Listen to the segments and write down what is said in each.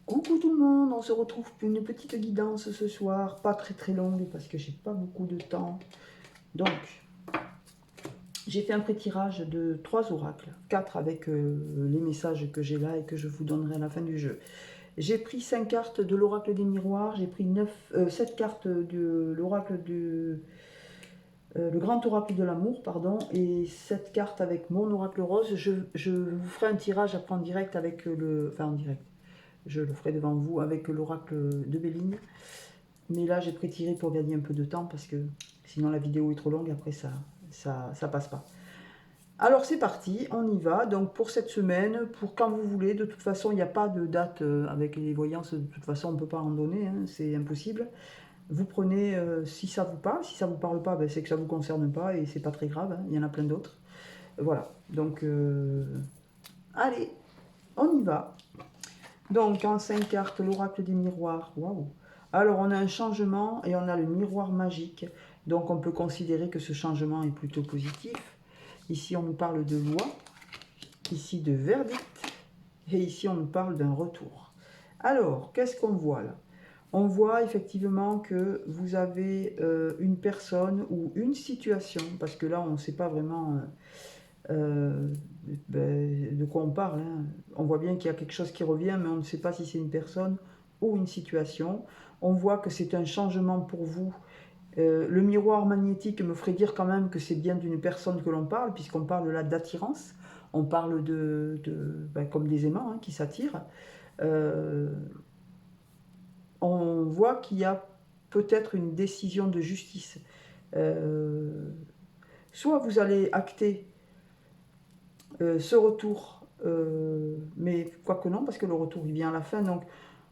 Coucou tout le monde, on se retrouve pour une petite guidance ce soir, pas très longue parce que j'ai pas beaucoup de temps. Donc, j'ai fait un pré-tirage de 3 oracles, 4 avec les messages que j'ai là et que je vous donnerai à la fin du jeu. J'ai pris 5 cartes de l'oracle des miroirs, j'ai pris 7 cartes de l'oracle du... le grand oracle de l'amour, pardon, et 7 cartes avec mon oracle rose. Je vous ferai un tirage après en direct avec le... Enfin en direct. Je le ferai devant vous avec l'oracle de Béline. Mais là, j'ai pré-tiré pour gagner un peu de temps parce que sinon la vidéo est trop longue. Après, ça passe pas. Alors, c'est parti. On y va. Donc, pour cette semaine, pour quand vous voulez. De toute façon, il n'y a pas de date avec les voyances. De toute façon, on ne peut pas en donner. Hein, c'est impossible. Vous prenez si ça vous parle. Si ça ne vous parle pas, ben, c'est que ça ne vous concerne pas et c'est pas très grave. Hein, il y en a plein d'autres. Voilà. Donc, allez, on y va. Donc, en 5 cartes, l'oracle des miroirs. Waouh! Alors, on a un changement et on a le miroir magique. Donc, on peut considérer que ce changement est plutôt positif. Ici, on nous parle de loi. Ici, de verdict. Et ici, on nous parle d'un retour. Alors, qu'est-ce qu'on voit là? On voit effectivement que vous avez une personne ou une situation, parce que là, on ne sait pas vraiment... de quoi on parle. Hein. On voit bien qu'il y a quelque chose qui revient, mais on ne sait pas si c'est une personne ou une situation. On voit que c'est un changement pour vous. Le miroir magnétique me ferait dire quand même que c'est bien d'une personne que l'on parle, puisqu'on parle là d'attirance. On parle comme des aimants hein, qui s'attirent. On voit qu'il y a peut-être une décision de justice. Soit vous allez acter ce retour, mais quoique non, parce que le retour il vient à la fin, donc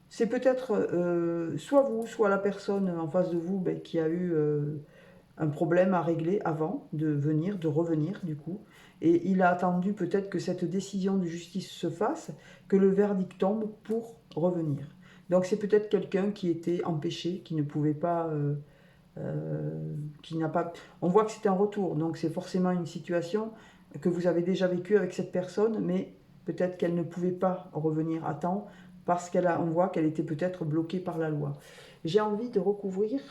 c'est peut-être soit vous, soit la personne en face de vous qui a eu un problème à régler avant de venir, de revenir du coup, et il a attendu peut-être que cette décision de justice se fasse, que le verdict tombe pour revenir. Donc c'est peut-être quelqu'un qui était empêché, qui ne pouvait pas... qui n'a pas... On voit que c'est un retour, donc c'est forcément une situation que vous avez déjà vécue avec cette personne, mais peut-être qu'elle ne pouvait pas revenir à temps parce on voit qu'elle était peut-être bloquée par la loi. J'ai envie de recouvrir...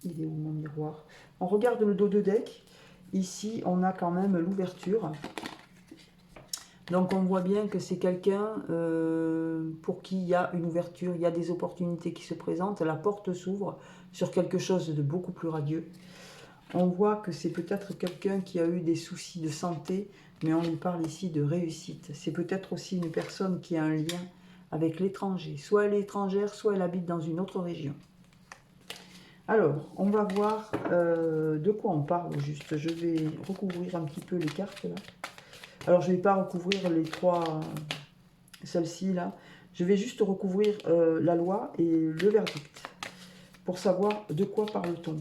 Il est où mon miroir? On regarde le dos de deck. Ici, on a quand même l'ouverture. Donc on voit bien que c'est quelqu'un pour qui il y a une ouverture, il y a des opportunités qui se présentent, la porte s'ouvre sur quelque chose de beaucoup plus radieux. On voit que c'est peut-être quelqu'un qui a eu des soucis de santé, mais on lui parle ici de réussite. C'est peut-être aussi une personne qui a un lien avec l'étranger. Soit elle est étrangère, soit elle habite dans une autre région. Alors, on va voir de quoi on parle juste. Je vais recouvrir un petit peu les cartes là. Alors, je ne vais pas recouvrir les trois, celle-ci là. Je vais juste recouvrir la loi et le verdict pour savoir de quoi parle-t-on.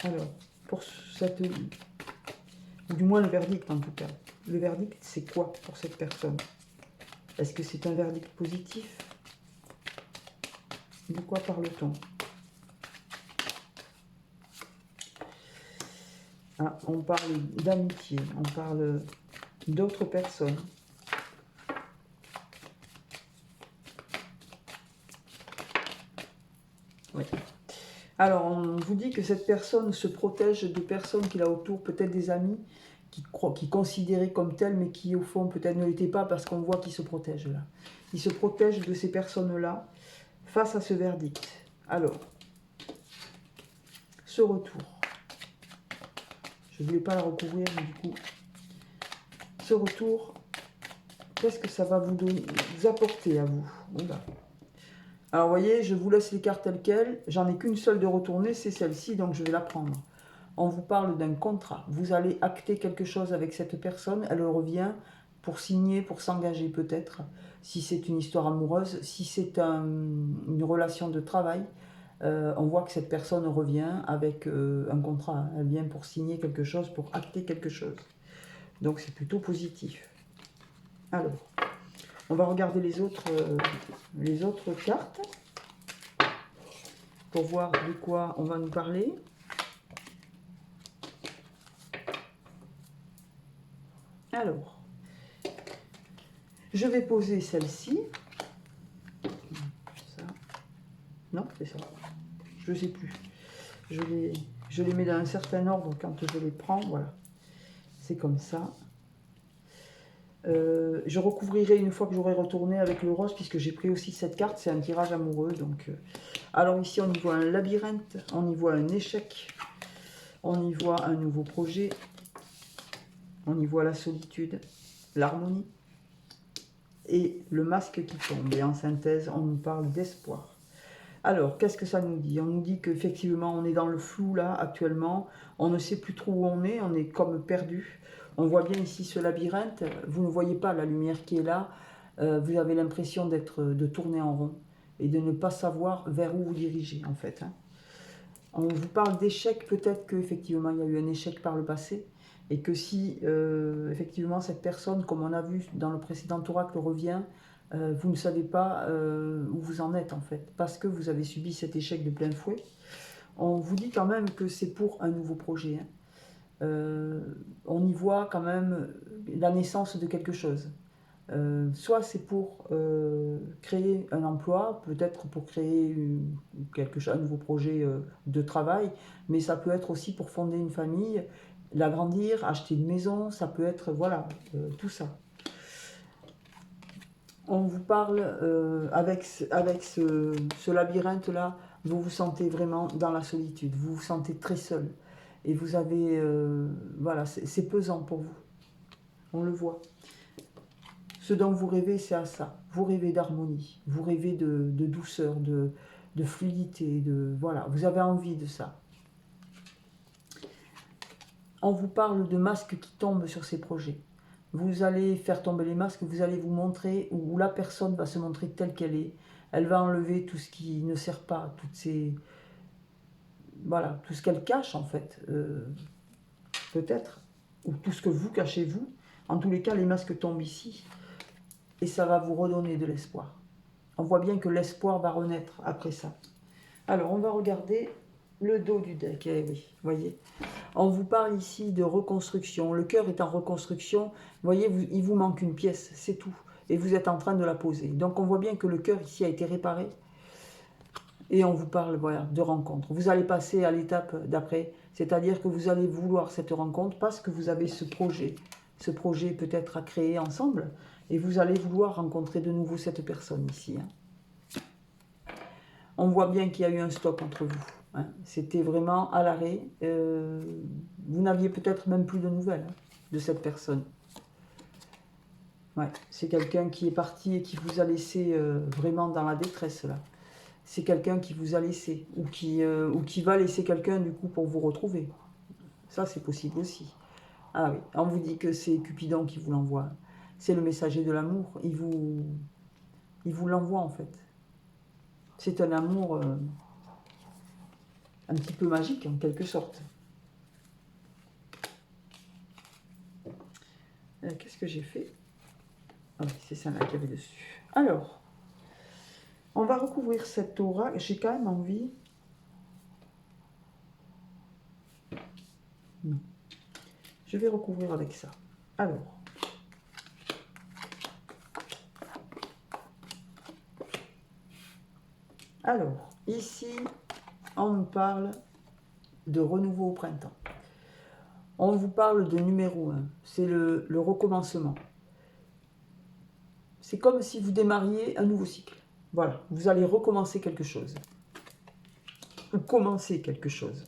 Alors, pour cette... ou du moins le verdict en tout cas. Le verdict, c'est quoi pour cette personne? Est-ce que c'est un verdict positif? De quoi parle-t-on? Ah, on parle d'amitié, on parle d'autres personnes. Oui. Alors, on vous dit que cette personne se protège de personnes qu'il a autour, peut-être des amis, qui considéraient comme tels, mais qui au fond peut-être ne l'étaient pas parce qu'on voit qu'ils se protègent là. Il se protège de ces personnes-là face à ce verdict. Alors, ce retour. Je ne voulais pas la recouvrir, mais du coup, ce retour, qu'est-ce que ça va vous apporter à vous? Voilà. Alors, vous voyez, je vous laisse les cartes telles quelles. J'en ai qu'une seule de retournée, c'est celle-ci, donc je vais la prendre. On vous parle d'un contrat. Vous allez acter quelque chose avec cette personne. Elle revient pour signer, pour s'engager peut-être. Si c'est une histoire amoureuse, si c'est une relation de travail, on voit que cette personne revient avec un contrat. Elle vient pour signer quelque chose, pour acter quelque chose. Donc c'est plutôt positif. Alors, on va regarder les autres cartes pour voir de quoi on va nous parler. Alors, Je vais poser celle-ci. Non, c'est ça. Je ne sais plus. Je les mets dans un certain ordre quand je les prends. Voilà. C'est comme ça. Je recouvrirai une fois que j'aurai retourné avec le rose, puisque j'ai pris aussi cette carte. C'est un tirage amoureux. Donc, alors ici, on y voit un labyrinthe. On y voit un échec. On y voit un nouveau projet. On y voit la solitude, l'harmonie et le masque qui tombe. Et en synthèse, on nous parle d'espoir. Alors, qu'est-ce que ça nous dit? On nous dit qu'effectivement, on est dans le flou là, actuellement. On ne sait plus trop où on est comme perdu. On voit bien ici ce labyrinthe. Vous ne voyez pas la lumière qui est là. Vous avez l'impression de tourner en rond et de ne pas savoir vers où vous dirigez, en fait. Hein. On vous parle d'échec, peut-être qu'effectivement, il y a eu un échec par le passé. Et que si, effectivement, cette personne, comme on a vu dans le précédent oracle, revient, vous ne savez pas où vous en êtes en fait, parce que vous avez subi cet échec de plein fouet. On vous dit quand même que c'est pour un nouveau projet. Hein. On y voit quand même la naissance de quelque chose. Soit c'est pour créer un emploi, peut-être pour créer un nouveau projet de travail, mais ça peut être aussi pour fonder une famille, l'agrandir, acheter une maison, ça peut être, voilà, tout ça. On vous parle, avec ce labyrinthe-là, vous vous sentez vraiment dans la solitude, vous vous sentez très seul. Et vous avez, voilà, c'est pesant pour vous. On le voit. Ce dont vous rêvez, c'est à ça. Vous rêvez d'harmonie, vous rêvez de douceur, de fluidité, voilà, vous avez envie de ça. On vous parle de masques qui tombent sur ces projets. Vous allez faire tomber les masques, vous allez vous montrer, où la personne va se montrer telle qu'elle est. Elle va enlever tout ce qui ne sert pas, toutes ces... Voilà, tout ce qu'elle cache en fait, peut-être, ou tout ce que vous cachez vous. En tous les cas, les masques tombent ici, et ça va vous redonner de l'espoir. On voit bien que l'espoir va renaître après ça. Alors, on va regarder le dos du deck. Eh oui, voyez. On vous parle ici de reconstruction. Le cœur est en reconstruction. Vous voyez, il vous manque une pièce, c'est tout. Et vous êtes en train de la poser. Donc, on voit bien que le cœur ici a été réparé. Et on vous parle, voilà, de rencontre. Vous allez passer à l'étape d'après. C'est-à-dire que vous allez vouloir cette rencontre parce que vous avez ce projet. Ce projet peut-être à créer ensemble. Et vous allez vouloir rencontrer de nouveau cette personne ici. Hein. On voit bien qu'il y a eu un stop entre vous. Hein. C'était vraiment à l'arrêt. Vous n'aviez peut-être même plus de nouvelles hein, de cette personne. Ouais, c'est quelqu'un qui est parti et qui vous a laissé vraiment dans la détresse là. C'est quelqu'un qui vous a laissé ou qui va laisser quelqu'un du coup pour vous retrouver. Ça c'est possible aussi. Ah oui, on vous dit que c'est Cupidon qui vous l'envoie. C'est le messager de l'amour. Il vous l'envoie en fait. C'est un amour un petit peu magique en quelque sorte. Qu'est-ce que j'ai fait? Ah oui, c'est ça là qu'il y avait dessus. Alors, on va recouvrir cette aura. J'ai quand même envie... Non. Je vais recouvrir avec ça. Alors, ici, on nous parle de renouveau au printemps. On vous parle de numéro 1. C'est le recommencement. C'est comme si vous démarriez un nouveau cycle. Voilà, vous allez recommencer quelque chose. Ou commencer quelque chose.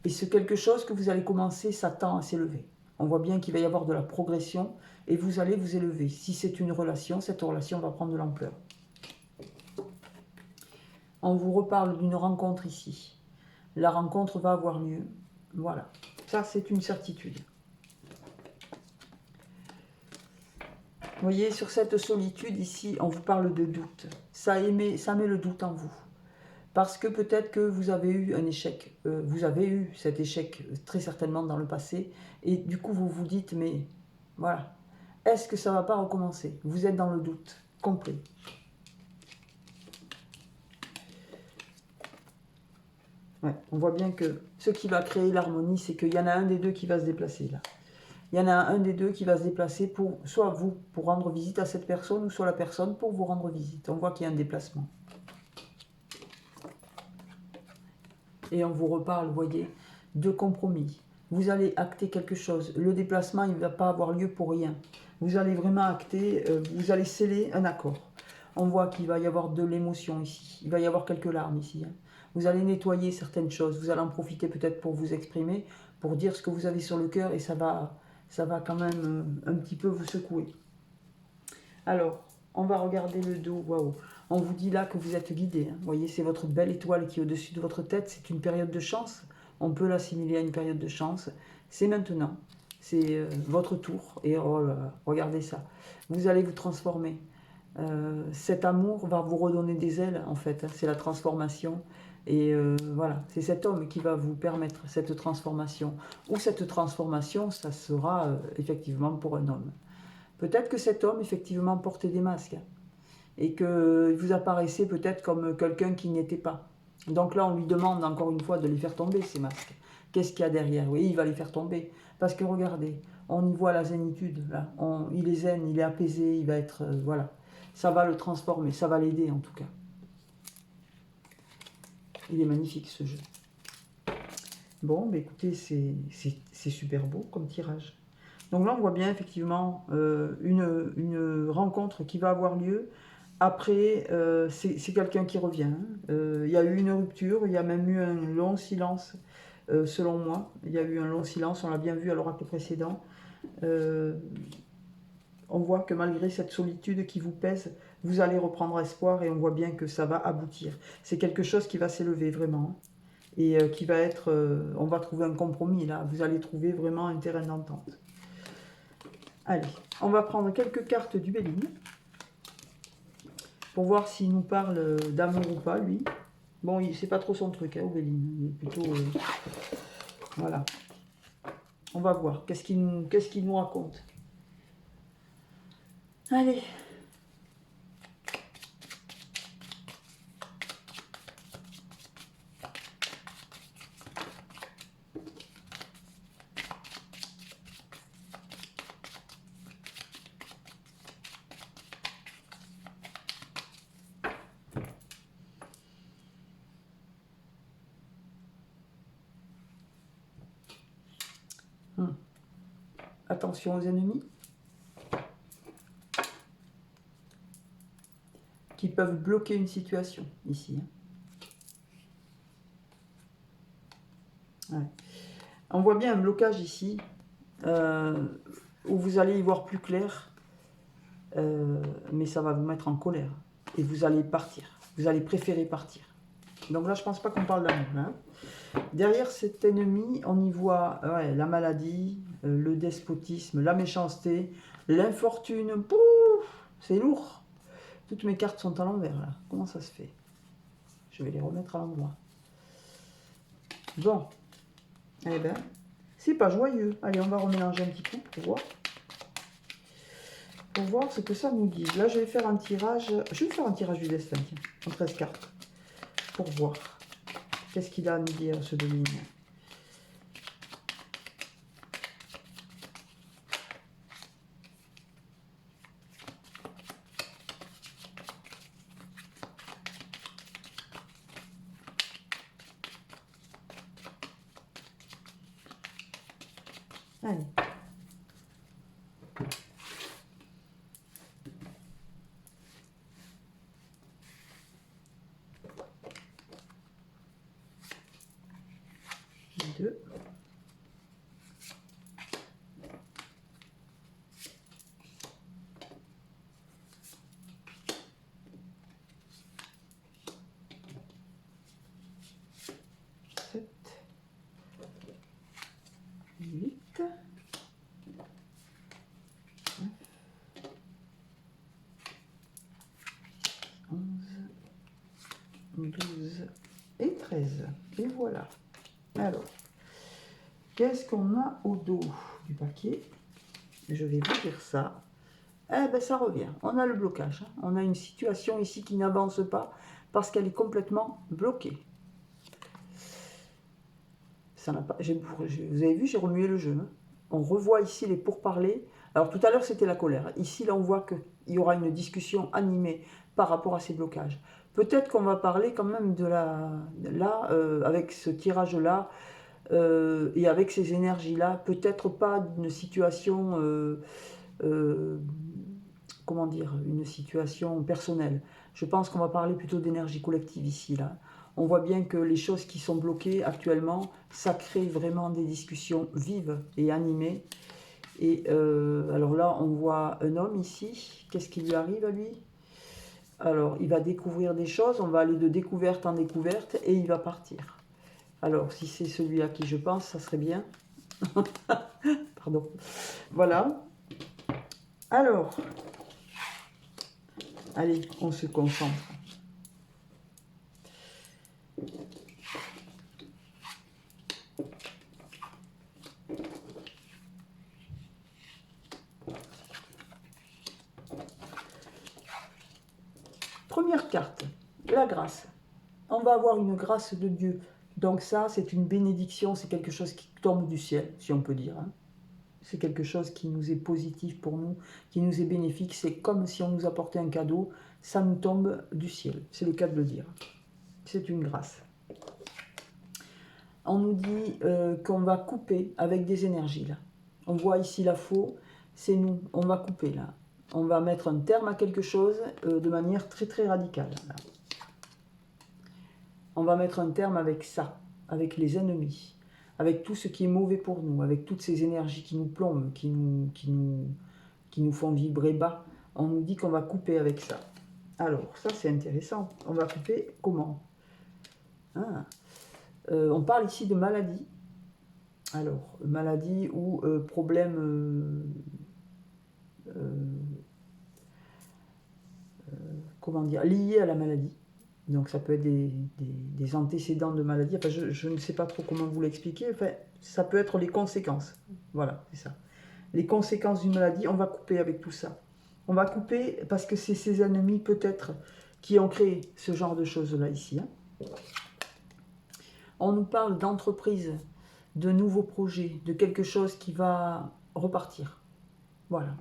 Et ce quelque chose que vous allez commencer, ça tend à s'élever. On voit bien qu'il va y avoir de la progression et vous allez vous élever. Si c'est une relation, cette relation va prendre de l'ampleur. On vous reparle d'une rencontre ici. La rencontre va avoir lieu. Voilà, ça c'est une certitude. Vous voyez, sur cette solitude ici, on vous parle de doute. Ça met le doute en vous. Parce que peut-être que vous avez eu un échec. Vous avez eu cet échec très certainement dans le passé. Et du coup, vous vous dites, mais voilà, est-ce que ça ne va pas recommencer? Vous êtes dans le doute complet. Ouais, on voit bien que ce qui va créer l'harmonie, c'est qu'il y en a un des deux qui va se déplacer là. Il y en a un des deux qui va se déplacer pour, soit vous, pour rendre visite à cette personne, ou soit la personne pour vous rendre visite. On voit qu'il y a un déplacement. Et on vous reparle, vous voyez, de compromis. Vous allez acter quelque chose. Le déplacement, il ne va pas avoir lieu pour rien. Vous allez vraiment acter, vous allez sceller un accord. On voit qu'il va y avoir de l'émotion ici. Il va y avoir quelques larmes ici. Hein. Vous allez nettoyer certaines choses. Vous allez en profiter peut-être pour vous exprimer, pour dire ce que vous avez sur le cœur, et ça va quand même un petit peu vous secouer. Alors, on va regarder le dos. Waouh! On vous dit là que vous êtes guidé. Hein. Vous voyez, c'est votre belle étoile qui est au-dessus de votre tête. C'est une période de chance. On peut l'assimiler à une période de chance. C'est maintenant. C'est votre tour. Et oh là là, regardez ça. Vous allez vous transformer. Cet amour va vous redonner des ailes, en fait. Hein. C'est la transformation. Et voilà, c'est cet homme qui va vous permettre cette transformation. Ou cette transformation, ça sera effectivement pour un homme. Peut-être que cet homme, effectivement, portait des masques. Et que vous apparaissez peut-être comme quelqu'un qui n'était pas. Donc là, on lui demande encore une fois de les faire tomber, ces masques. Qu'est-ce qu'il y a derrière? Oui, il va les faire tomber. Parce que regardez, on y voit la zénitude. Là. Il est zen, il est apaisé, il va être... voilà. Ça va le transformer, ça va l'aider en tout cas. Il est magnifique ce jeu. Bon, bah écoutez, c'est super beau comme tirage. Donc là, on voit bien effectivement une rencontre qui va avoir lieu. Après, c'est quelqu'un qui revient. Il y a eu une rupture, il y a même eu un long silence, selon moi. Il y a eu un long silence, on l'a bien vu à l'oracle précédent. On voit que malgré cette solitude qui vous pèse, vous allez reprendre espoir et on voit bien que ça va aboutir. C'est quelque chose qui va s'élever vraiment. Et qui va être... on va trouver un compromis là. Vous allez trouver vraiment un terrain d'entente. Allez, on va prendre quelques cartes du Béline. Pour voir s'il nous parle d'amour ou pas, lui. Bon, c'est pas trop son truc, hein, Béline. Il est plutôt... voilà. On va voir. Qu'est-ce qu'il nous raconte? Allez. Attention aux ennemis qui peuvent bloquer une situation ici. Ouais. On voit bien un blocage ici où vous allez y voir plus clair, mais ça va vous mettre en colère et vous allez partir. Vous allez préférer partir. Donc là, je pense pas qu'on parle d'amour. Hein. Derrière cet ennemi, on y voit la maladie, le despotisme, la méchanceté, l'infortune. C'est lourd. Toutes mes cartes sont à l'envers là. Comment ça se fait? Je vais les remettre à l'endroit. Bon. Eh ben, c'est pas joyeux. Allez, on va remélanger un petit peu pour voir. Pour voir ce que ça nous dit. Là, je vais faire un tirage. Je vais faire un tirage du destin, tiens, en 13 cartes. Pour voir. Qu'est-ce qu'il a à nous dire, ce Béline? Allez. Deux. Sept. 8. 11, 12 et 13. Et voilà. Alors, qu'est-ce qu'on a au dos du paquet? Je vais vous dire ça. Eh ben, ça revient. On a le blocage. Hein. On a une situation ici qui n'avance pas parce qu'elle est complètement bloquée. Ça n'a pas... Vous avez vu, j'ai remué le jeu. Hein. On revoit ici les pourparlers. Alors tout à l'heure c'était la colère. Ici là on voit qu'il y aura une discussion animée par rapport à ces blocages. Peut-être qu'on va parler quand même de avec ce tirage là et avec ces énergies là, peut-être pas d'une situation, comment dire, une situation personnelle. Je pense qu'on va parler plutôt d'énergie collective ici là. On voit bien que les choses qui sont bloquées actuellement, ça crée vraiment des discussions vives et animées. Et alors là, on voit un homme ici. Qu'est-ce qui lui arrive à lui? Alors, il va découvrir des choses. On va aller de découverte en découverte et il va partir. Alors, si c'est celui à qui je pense, ça serait bien. Pardon. Voilà. Alors, allez, on se concentre. Première carte, la grâce. On va avoir une grâce de Dieu. Donc ça, c'est une bénédiction, c'est quelque chose qui tombe du ciel, si on peut dire. Hein. C'est quelque chose qui nous est positif pour nous, qui nous est bénéfique. C'est comme si on nous apportait un cadeau, ça nous tombe du ciel. C'est le cas de le dire. C'est une grâce. On nous dit qu'on va couper avec des énergies. Là. On voit ici la faux, c'est nous. On va couper là. On va mettre un terme à quelque chose de manière très très radicale. Là. On va mettre un terme avec ça, avec les ennemis, avec tout ce qui est mauvais pour nous, avec toutes ces énergies qui nous plombent, qui nous font vibrer bas. On nous dit qu'on va couper avec ça. Alors, ça c'est intéressant. On va couper comment? On parle ici de maladie. Alors, maladie ou problème... comment dire, lié à la maladie. Donc ça peut être des antécédents de maladie. Enfin, je ne sais pas trop comment vous l'expliquer. Enfin, ça peut être les conséquences. Voilà, c'est ça. Les conséquences d'une maladie, on va couper avec tout ça. On va couper parce que c'est ces ennemis peut-être qui ont créé ce genre de choses-là ici. Hein. On nous parle d'entreprise, de nouveaux projets, de quelque chose qui va repartir. Voilà.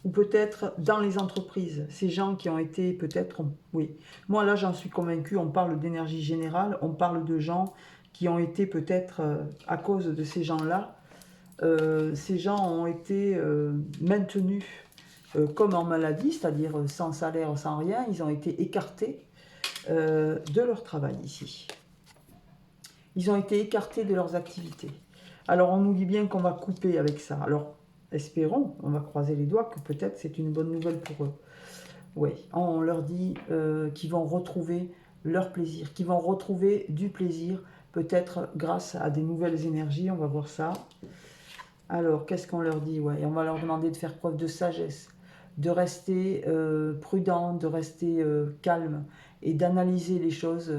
Ou peut-être dans les entreprises, ces gens qui ont été peut-être, oui, moi là j'en suis convaincue, on parle d'énergie générale, on parle de gens qui ont été peut-être, à cause de ces gens-là, ces gens ont été maintenus comme en maladie, c'est-à-dire sans salaire, sans rien, ils ont été écartés de leur travail ici. Ils ont été écartés de leurs activités. Alors on nous dit bien qu'on va couper avec ça. Alors espérons, on va croiser les doigts, que peut-être c'est une bonne nouvelle pour eux. Oui, on leur dit qu'ils vont retrouver leur plaisir, qu'ils vont retrouver du plaisir, peut-être grâce à des nouvelles énergies, on va voir ça. Alors, qu'est-ce qu'on leur dit? Ouais, on va leur demander de faire preuve de sagesse, de rester prudent, de rester calme et d'analyser les choses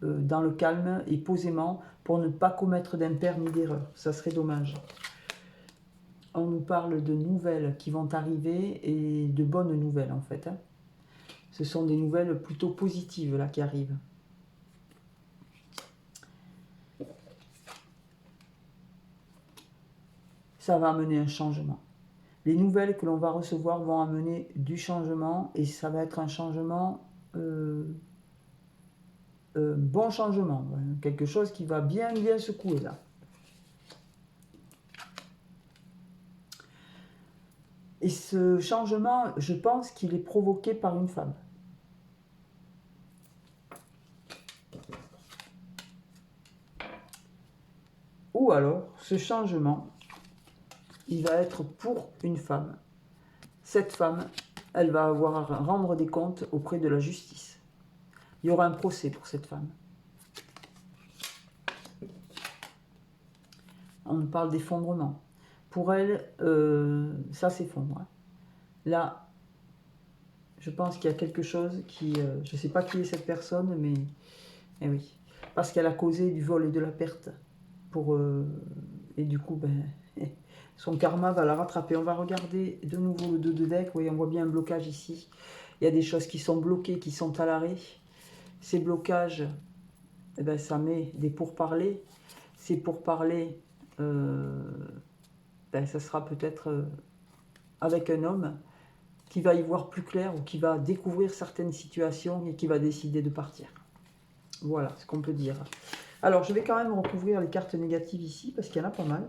dans le calme et posément pour ne pas commettre d'impair ni d'erreur. Ça serait dommage. On nous parle de nouvelles qui vont arriver et de bonnes nouvelles en fait. Hein. Ce sont des nouvelles plutôt positives là qui arrivent. Ça va amener un changement. Les nouvelles que l'on va recevoir vont amener du changement et ça va être un changement, bon changement, quelque chose qui va bien secouer là. Et ce changement, je pense qu'il est provoqué par une femme. Ou alors, ce changement, il va être pour une femme. Cette femme, elle va avoir à rendre des comptes auprès de la justice. Il y aura un procès pour cette femme. On parle d'effondrement. Pour elle, ça s'effondre. Là, je pense qu'il y a quelque chose qui... je ne sais pas qui est cette personne, mais... Eh oui. Parce qu'elle a causé du vol et de la perte. Et du coup, ben, son karma va la rattraper. On va regarder de nouveau le 2 de deck. Oui, on voit bien un blocage ici. Il y a des choses qui sont bloquées, qui sont à l'arrêt. Ces blocages, eh ben, ça met des pourparlers. Ces pourparlers, ben, ça sera peut-être avec un homme qui va y voir plus clair ou qui va découvrir certaines situations et qui va décider de partir. Voilà ce qu'on peut dire. Alors, je vais quand même recouvrir les cartes négatives ici, parce qu'il y en a pas mal.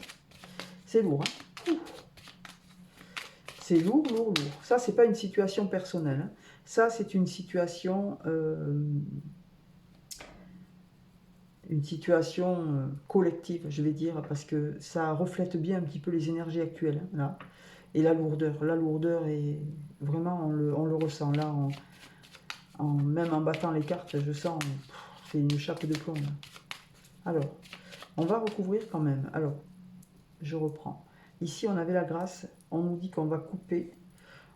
C'est lourd, hein. C'est lourd, lourd, lourd. Ça, c'est pas une situation personnelle, hein. Ça, c'est une situation collective, je vais dire, parce que ça reflète bien un petit peu les énergies actuelles, hein, là. Et la lourdeur est vraiment, on le ressent là, même en battant les cartes, je sens, c'est une chape de plomb, là. Alors, on va recouvrir quand même. Alors, je reprends. Ici, on avait la grâce, on nous dit qu'on va couper.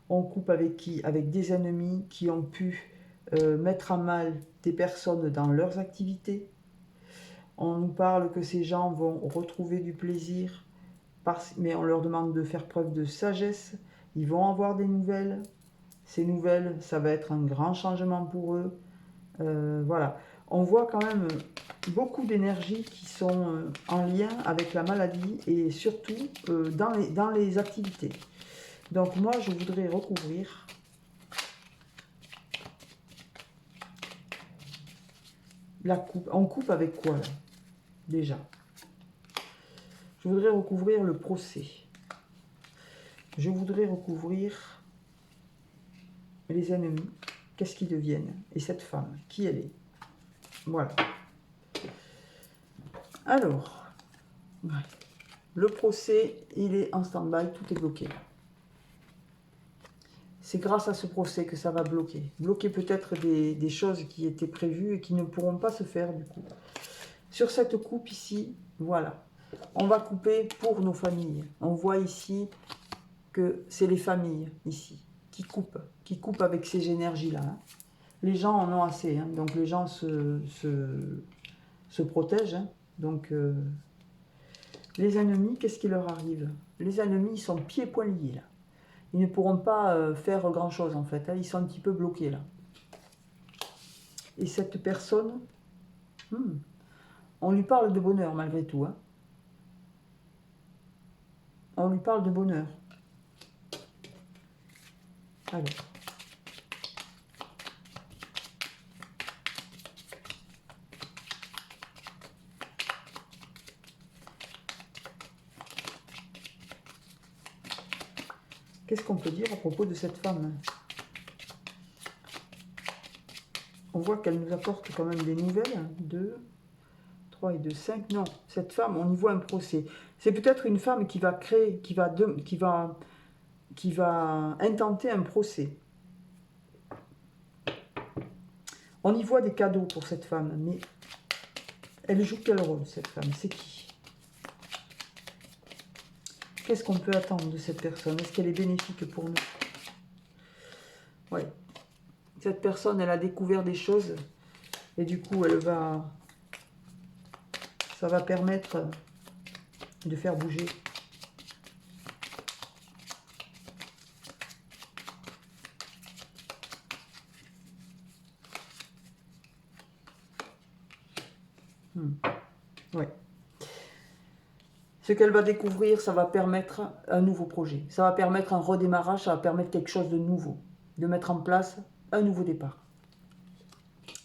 On coupe avec qui? Avec des ennemis qui ont pu mettre à mal des personnes dans leurs activités. On nous parle que ces gens vont retrouver du plaisir, mais on leur demande de faire preuve de sagesse. Ils vont avoir des nouvelles. Ces nouvelles, ça va être un grand changement pour eux. Voilà. On voit quand même beaucoup d'énergies qui sont en lien avec la maladie et surtout dans les activités. Donc moi, je voudrais recouvrir la coupe. On coupe avec quoi là? Déjà, je voudrais recouvrir le procès. Je voudrais recouvrir les ennemis. Qu'est-ce qu'ils deviennent? Et cette femme, qui elle est? Voilà. Alors, voilà. Le procès, il est en stand-by, tout est bloqué. C'est grâce à ce procès que ça va bloquer. Bloquer peut-être des choses qui étaient prévues et qui ne pourront pas se faire du coup. Sur cette coupe ici, voilà. On va couper pour nos familles. On voit ici que c'est les familles ici qui coupent avec ces énergies-là. Hein. Les gens en ont assez, hein. Donc les gens se protègent. Hein. Donc les ennemis, qu'est-ce qui leur arrive? Les ennemis, ils sont pieds poings liés là. Ils ne pourront pas faire grand-chose en fait. Hein. Ils sont un petit peu bloqués là. Et cette personne, on lui parle de bonheur malgré tout. Hein. On lui parle de bonheur. Alors. Qu'est-ce qu'on peut dire à propos de cette femme? On voit qu'elle nous apporte quand même des nouvelles. 2, 3 et 2, 5. Non, cette femme, on y voit un procès. C'est peut-être une femme qui va créer, qui va intenter un procès. On y voit des cadeaux pour cette femme, mais elle joue quel rôle, cette femme? C'est qui? Qu'est-ce qu'on peut attendre de cette personne? Est-ce qu'elle est bénéfique pour nous? Oui. Cette personne, elle a découvert des choses et du coup, ça va permettre de faire bouger. Ouais. Ce qu'elle va découvrir, ça va permettre un nouveau projet. Ça va permettre un redémarrage, ça va permettre quelque chose de nouveau. De mettre en place un nouveau départ.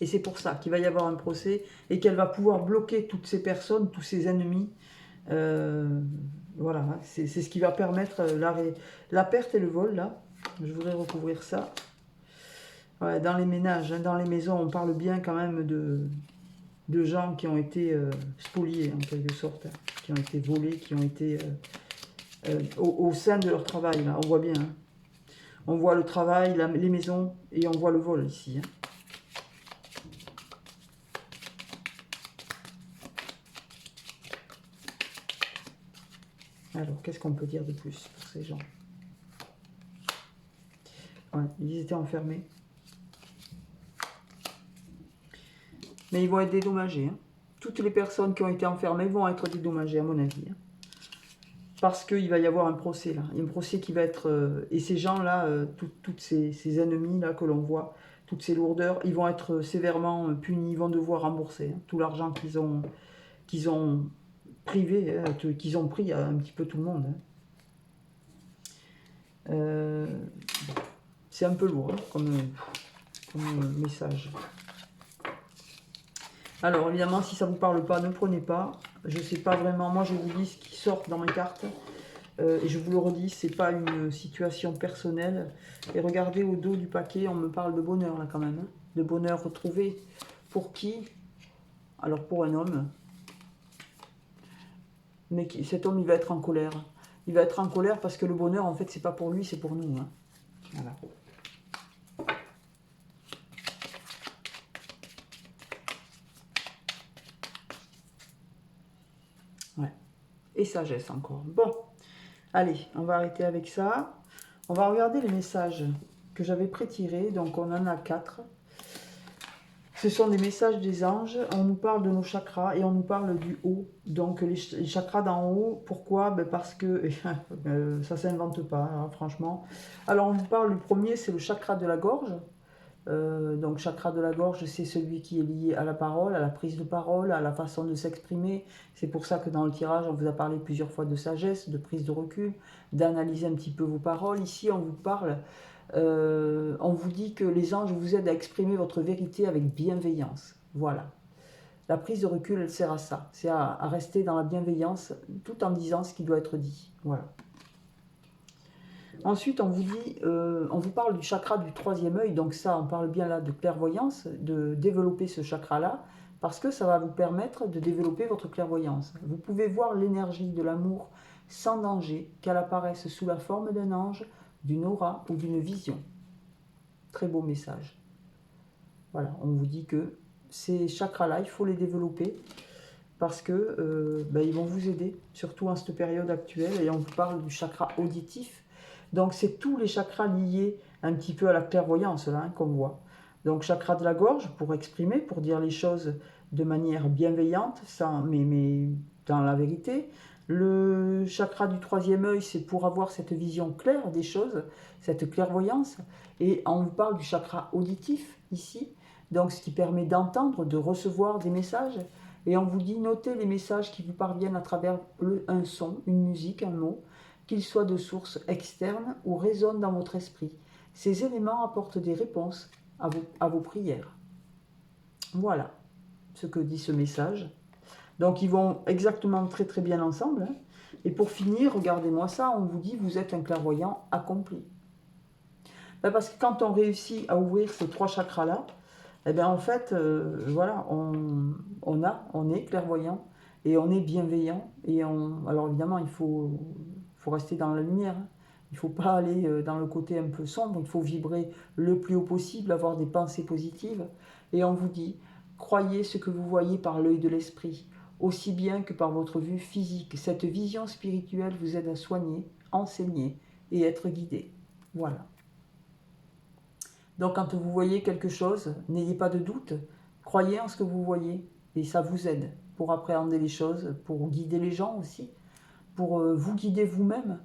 Et c'est pour ça qu'il va y avoir un procès et qu'elle va pouvoir bloquer toutes ces personnes, tous ces ennemis. Voilà, c'est ce qui va permettre la perte et le vol, là. Je voudrais recouvrir ça. Ouais, dans les ménages, hein, dans les maisons, on parle bien quand même de gens qui ont été spoliés, en quelque sorte. Hein, qui ont été volés, qui ont été au sein de leur travail, là. On voit bien. Hein. On voit le travail, les maisons, et on voit le vol ici. Hein. Alors, qu'est-ce qu'on peut dire de plus pour ces gens? Ouais, ils étaient enfermés. Mais ils vont être dédommagés. Hein. Toutes les personnes qui ont été enfermées vont être dédommagées, à mon avis. Hein. Parce qu'il va y avoir un procès, là. Il y a un procès qui va être... et ces gens-là, toutes ces ennemis-là que l'on voit, toutes ces lourdeurs, ils vont être sévèrement punis, ils vont devoir rembourser hein, tout l'argent qu'ils ont privé, qu'ils ont pris à un petit peu tout le monde. Hein. Bon, c'est un peu lourd hein, comme message. Alors évidemment, si ça ne vous parle pas, ne prenez pas. Je ne sais pas vraiment, moi je vous dis ce qui sort dans mes cartes. Et je vous le redis, c'est pas une situation personnelle. Et regardez au dos du paquet, on me parle de bonheur là quand même. Hein, de bonheur retrouvé. Pour qui? Alors pour un homme. Mais cet homme, il va être en colère. Il va être en colère parce que le bonheur, en fait, c'est pas pour lui, c'est pour nous. Hein. Voilà. Ouais. Et sagesse encore. Bon. Allez, on va arrêter avec ça. On va regarder les messages que j'avais pré-tirés. Donc, on en a 4. Ce sont des messages des anges. On nous parle de nos chakras et on nous parle du haut. Donc, les chakras d'en haut, pourquoi? Ben parce que ça ne s'invente pas, hein, franchement. Alors, on nous parle du premier, c'est le chakra de la gorge. Donc, chakra de la gorge, c'est celui qui est lié à la parole, à la prise de parole, à la façon de s'exprimer. C'est pour ça que dans le tirage, on vous a parlé plusieurs fois de sagesse, de prise de recul, d'analyser un petit peu vos paroles. Ici, on vous parle, on vous dit que les anges vous aident à exprimer votre vérité avec bienveillance. Voilà. La prise de recul, elle sert à ça. C'est à rester dans la bienveillance tout en disant ce qui doit être dit. Voilà. Ensuite, on vous dit, on vous parle du chakra du troisième œil, donc ça, on parle bien là de clairvoyance, de développer ce chakra-là, parce que ça va vous permettre de développer votre clairvoyance. Vous pouvez voir l'énergie de l'amour sans danger, qu'elle apparaisse sous la forme d'un ange, d'une aura ou d'une vision. Très beau message. Voilà, on vous dit que ces chakras-là, il faut les développer, parce que ils vont vous aider, surtout en cette période actuelle, et on vous parle du chakra auditif. Donc, c'est tous les chakras liés un petit peu à la clairvoyance, là, hein, qu'on voit. Donc, chakra de la gorge, pour exprimer, pour dire les choses de manière bienveillante, mais dans la vérité. Le chakra du troisième œil, c'est pour avoir cette vision claire des choses, cette clairvoyance. Et on vous parle du chakra auditif, ici. Donc, ce qui permet d'entendre, de recevoir des messages. Et on vous dit, notez les messages qui vous parviennent à travers un son, une musique, un mot, qu'ils soient de source externe ou résonnent dans votre esprit. Ces éléments apportent des réponses à vos prières. Voilà ce que dit ce message. Donc ils vont exactement très très bien ensemble. Hein. Et pour finir, regardez-moi ça, on vous dit vous êtes un clairvoyant accompli. Ben parce que quand on réussit à ouvrir ces 3 chakras-là, eh bien en fait, voilà, on est clairvoyant et on est bienveillant. Alors évidemment, il faut rester dans la lumière. Hein. Il ne faut pas aller dans le côté un peu sombre. Il faut vibrer le plus haut possible, avoir des pensées positives. Et on vous dit, croyez ce que vous voyez par l'œil de l'esprit, aussi bien que par votre vue physique. Cette vision spirituelle vous aide à soigner, enseigner et être guidé. Voilà. Donc quand vous voyez quelque chose, n'ayez pas de doute, croyez en ce que vous voyez et ça vous aide pour appréhender les choses, pour guider les gens aussi, pour vous guider vous-même.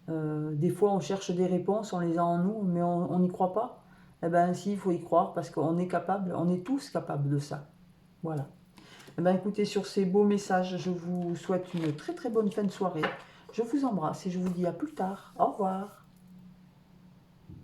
Des fois on cherche des réponses, on les a en nous, mais on n'y croit pas. Eh bien si, il faut y croire parce qu'on est capable, on est tous capables de ça. Voilà. Eh bien écoutez, sur ces beaux messages, je vous souhaite une très très bonne fin de soirée. Je vous embrasse et je vous dis à plus tard. Au revoir.